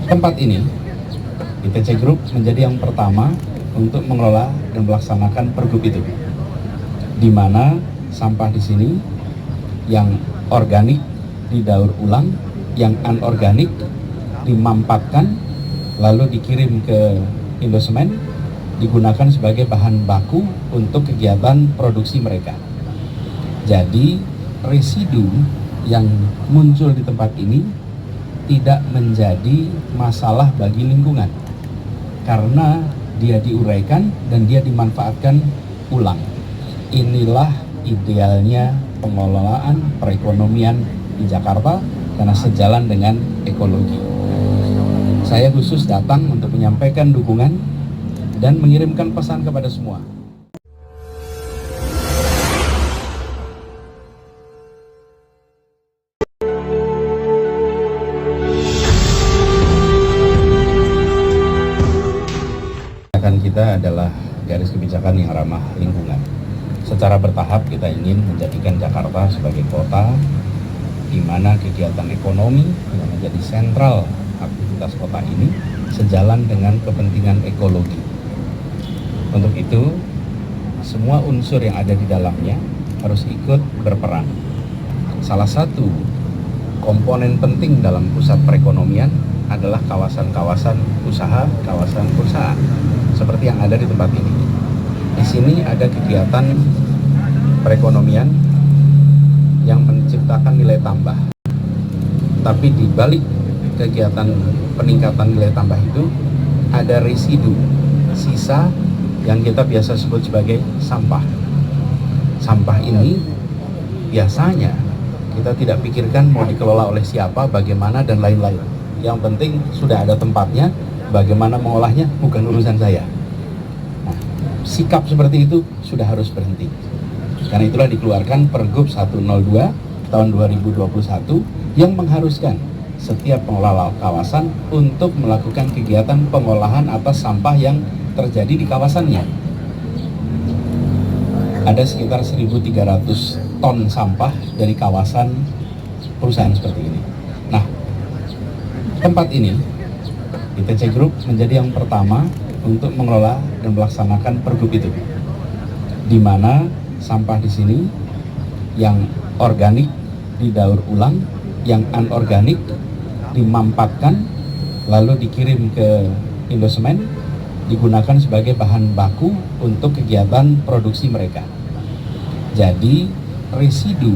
Tempat ini, ITC Group menjadi yang pertama untuk mengelola dan melaksanakan pergub itu, di mana sampah di sini yang organik didaur ulang, yang anorganik dimampatkan, lalu dikirim ke Indosemen, digunakan sebagai bahan baku untuk kegiatan produksi mereka. Jadi residu yang muncul di tempat ini tidak menjadi masalah bagi lingkungan karena dia diuraikan dan dia dimanfaatkan ulang. Inilah idealnya pengelolaan perekonomian di Jakarta karena sejalan dengan ekologi. Saya khusus datang untuk menyampaikan dukungan dan mengirimkan pesan kepada semua. Kita adalah garis kebijakan yang ramah lingkungan. Secara bertahap kita ingin menjadikan Jakarta sebagai kota di mana kegiatan ekonomi yang menjadi sentral aktivitas kota ini sejalan dengan kepentingan ekologi. Untuk itu, semua unsur yang ada di dalamnya harus ikut berperan. Salah satu komponen penting dalam pusat perekonomian adalah kawasan-kawasan usaha, kawasan perusahaan, seperti yang ada di tempat ini. Di sini ada kegiatan perekonomian yang menciptakan nilai tambah. Tapi di balik kegiatan peningkatan nilai tambah itu ada residu, sisa yang kita biasa sebut sebagai sampah. Sampah ini biasanya kita tidak pikirkan mau dikelola oleh siapa, bagaimana, dan lain-lain. Yang penting sudah ada tempatnya, bagaimana mengolahnya bukan urusan saya. Nah, sikap seperti itu sudah harus berhenti. Karena itulah dikeluarkan Pergub 102 tahun 2021 yang mengharuskan setiap pengelola kawasan untuk melakukan kegiatan pengolahan atas sampah yang terjadi di kawasannya. Ada sekitar 1.300 ton sampah dari kawasan perusahaan seperti ini. Nah, tempat ini ITC Group menjadi yang pertama untuk mengelola dan melaksanakan pergub itu, di mana sampah di sini yang organik didaur ulang, yang anorganik dimampatkan, lalu dikirim ke Indosemen, digunakan sebagai bahan baku untuk kegiatan produksi mereka. Jadi residu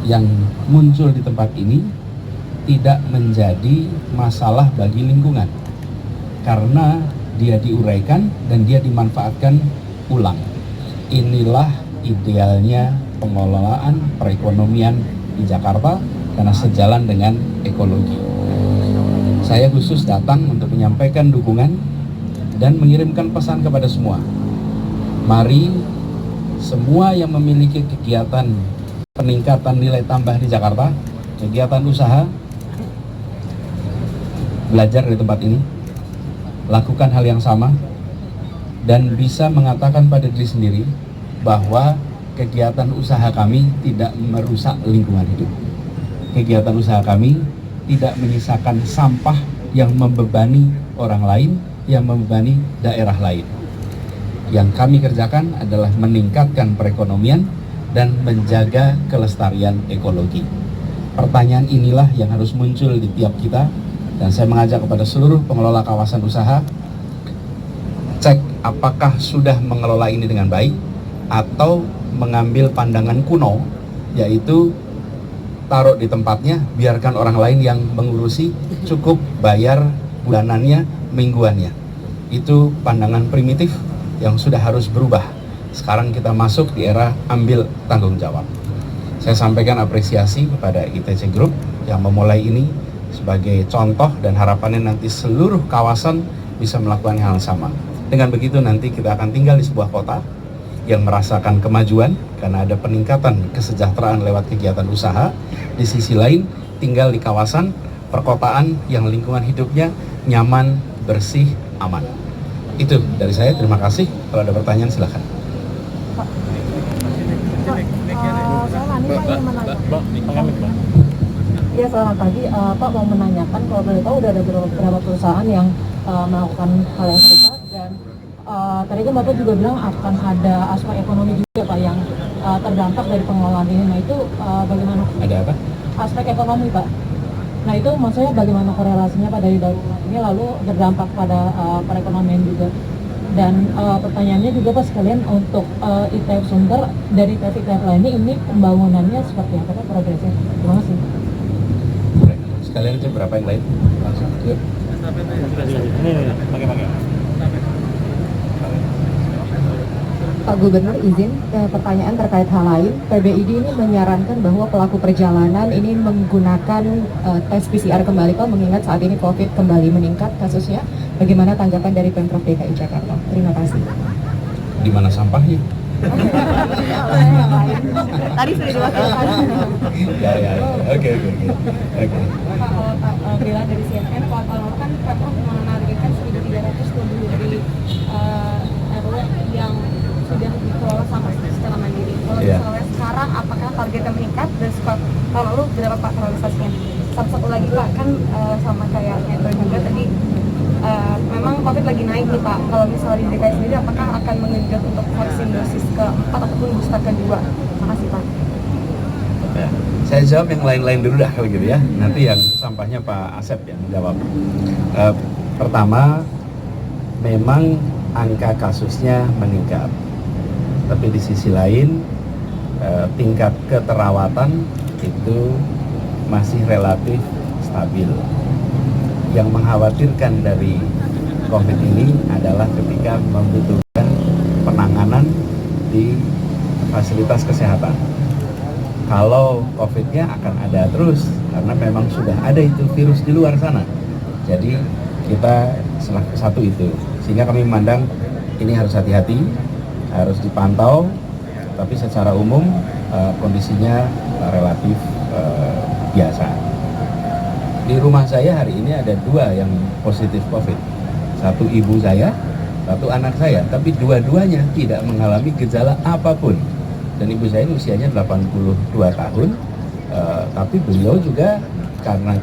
yang muncul di tempat ini tidak menjadi masalah bagi lingkungan karena dia diuraikan dan dia dimanfaatkan ulang. Inilah idealnya pengelolaan perekonomian di Jakarta karena sejalan dengan ekologi. Saya khusus datang untuk menyampaikan dukungan dan mengirimkan pesan kepada semua. Mari semua yang memiliki kegiatan peningkatan nilai tambah di Jakarta, kegiatan usaha, belajar di tempat ini, lakukan hal yang sama, dan bisa mengatakan pada diri sendiri bahwa kegiatan usaha kami tidak merusak lingkungan hidup. Kegiatan usaha kami tidak menyisakan sampah yang membebani orang lain, yang membebani daerah lain. Yang kami kerjakan adalah meningkatkan perekonomian dan menjaga kelestarian ekologi. Pertanyaan inilah yang harus muncul di tiap kita. Dan saya mengajak kepada seluruh pengelola kawasan usaha, cek apakah sudah mengelola ini dengan baik atau mengambil pandangan kuno, yaitu taruh di tempatnya, biarkan orang lain yang mengurusi, cukup bayar bulanannya, mingguannya. Itu pandangan primitif yang sudah harus berubah. Sekarang kita masuk di era ambil tanggung jawab. Saya sampaikan apresiasi kepada ITC Group yang memulai ini sebagai contoh, dan harapannya nanti seluruh kawasan bisa melakukan hal yang sama. Dengan begitu nanti kita akan tinggal di sebuah kota yang merasakan kemajuan karena ada peningkatan kesejahteraan lewat kegiatan usaha. Di sisi lain tinggal di kawasan perkotaan yang lingkungan hidupnya nyaman, bersih, aman. Itu dari saya, terima kasih. Kalau ada pertanyaan silakan. Saya Lani, Pak, ingin menanya. Iya, selamat pagi. Pak mau menanyakan kalau boleh tahu udah ada beberapa perusahaan yang melakukan hal yang serupa dan tadi kan Bapak juga bilang akan ada aspek ekonomi juga Pak yang terdampak dari pengelolaan ini. Nah itu bagaimana? Ada apa? Aspek ekonomi Pak. Nah itu maksudnya bagaimana korelasinya Pak dari darurat ini lalu berdampak pada perekonomian juga. Dan pertanyaannya juga Pak sekalian untuk ITF Sunter dari ITF lainnya ini pembangunannya seperti apa Pak progresnya? Terima kasih. Sekalian aja berapa yang lain? Langsung. Yuk. Ini pakai. Pak Gubernur izin pertanyaan terkait hal lain. PBID ini menyarankan bahwa pelaku perjalanan ini menggunakan tes PCR kembali Pak, mengingat saat ini COVID kembali meningkat kasusnya. Bagaimana tanggapan dari Pemprov DKI Jakarta? Terima kasih. Di mana sampahnya? Tadi sudah diwakilkan. Ya. Oke. Kalau Pak Bella dari CNN, kalau kan Pemprov menargetkan 1.300 dari RW yang sudah dikelola sampah secara mandiri. Kalau misalnya sekarang apakah targetnya meningkat dan tahun lalu berapa Pak realisasinya? Satu lagi Pak, kan sama kayak Hendro juga tadi memang COVID lagi naik nih Pak. Kalau misalnya di DKI sendiri apakah akan mengenjot untuk vaksin dosis keempat ataupun booster kedua? Terima kasih Pak. Ya, saya jawab yang lain-lain dulu dah kalau gitu ya. Nanti yang sampahnya Pak Asep yang jawab. Pertama, memang angka kasusnya meningkat. Tapi di sisi lain tingkat keterawatan itu masih relatif stabil. Yang mengkhawatirkan dari COVID ini adalah ketika membutuhkan penanganan di fasilitas kesehatan. Kalau COVID-nya akan ada terus karena memang sudah ada itu virus di luar sana. Jadi kita satu itu, sehingga kami memandang ini harus hati-hati, harus dipantau, tapi secara umum kondisinya relatif biasa. Di rumah saya hari ini ada 2 yang positif COVID, satu ibu saya, satu anak saya, tapi dua-duanya tidak mengalami gejala apapun. Dan ibu saya usianya 82 tahun, tapi beliau juga karena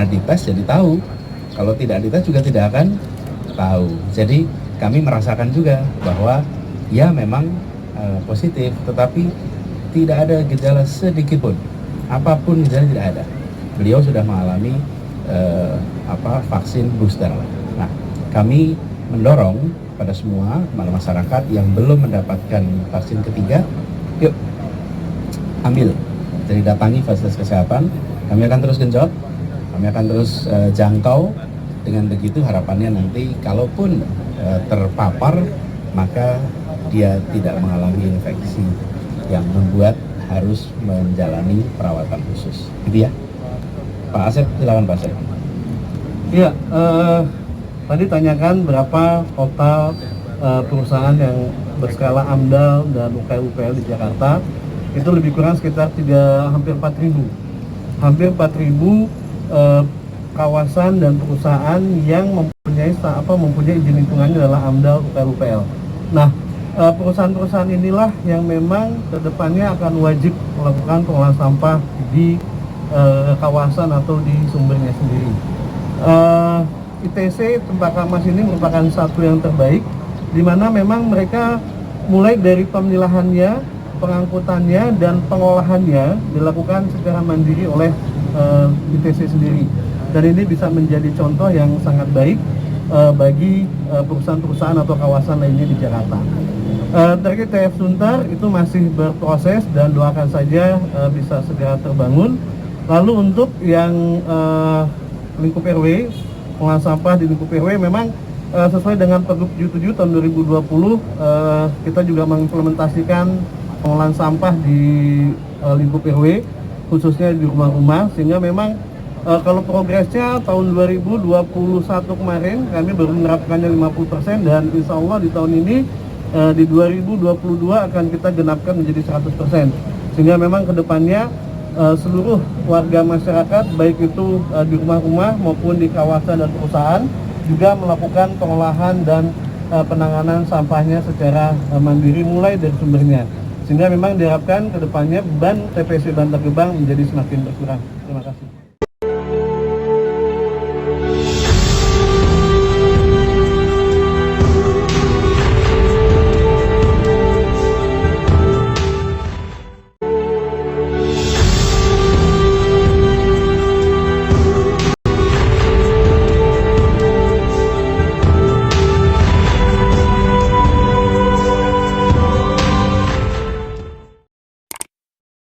dites jadi tahu. Kalau tidak dites juga tidak akan tahu. Jadi kami merasakan juga bahwa ya memang positif, tetapi tidak ada gejala sedikit pun, apapun gejala tidak ada. Beliau sudah mengalami vaksin booster. Nah, kami mendorong pada semua masyarakat yang belum mendapatkan vaksin ketiga, yuk ambil. Jadi datangi fasilitas kesehatan. Kami akan terus genjot, kami akan terus jangkau. Dengan begitu harapannya nanti kalaupun terpapar, maka dia tidak mengalami infeksi yang membuat harus menjalani perawatan khusus. Gitu ya. Pak Asep, silakan Pak Asep. Iya, tadi tanyakan berapa total perusahaan yang berskala AMDAL dan UKL di Jakarta. Itu lebih kurang sekitar hampir 4.000. Hampir 4.000 kawasan dan perusahaan yang mempunyai izin lingkungannya adalah AMDAL, UKL. Nah, perusahaan-perusahaan inilah yang memang kedepannya akan wajib melakukan pengolahan sampah di kawasan atau di sumbernya sendiri. ITC Cempaka Mas ini merupakan satu yang terbaik, di mana memang mereka mulai dari pemilahannya, pengangkutannya, dan pengolahannya dilakukan secara mandiri oleh ITC sendiri. Dan ini bisa menjadi contoh yang sangat baik bagi perusahaan-perusahaan atau kawasan lainnya di Jakarta. Terkait TF Sunter itu masih berproses dan doakan saja bisa segera terbangun. Lalu untuk yang lingkup RW, pengolahan sampah di lingkup RW memang sesuai dengan Pergub 77 tahun 2020 kita juga mengimplementasikan pengolahan sampah di lingkup RW khususnya di rumah-rumah, sehingga memang kalau progresnya tahun 2021 kemarin kami baru menerapkannya 50% dan insya Allah di tahun ini di 2022 akan kita genapkan menjadi 100%, sehingga memang kedepannya seluruh warga masyarakat baik itu di rumah-rumah maupun di kawasan dan perusahaan juga melakukan pengolahan dan penanganan sampahnya secara mandiri mulai dari sumbernya, Sehingga memang diharapkan ke depannya beban TPC Bantar Gebang menjadi semakin berkurang. Terima kasih.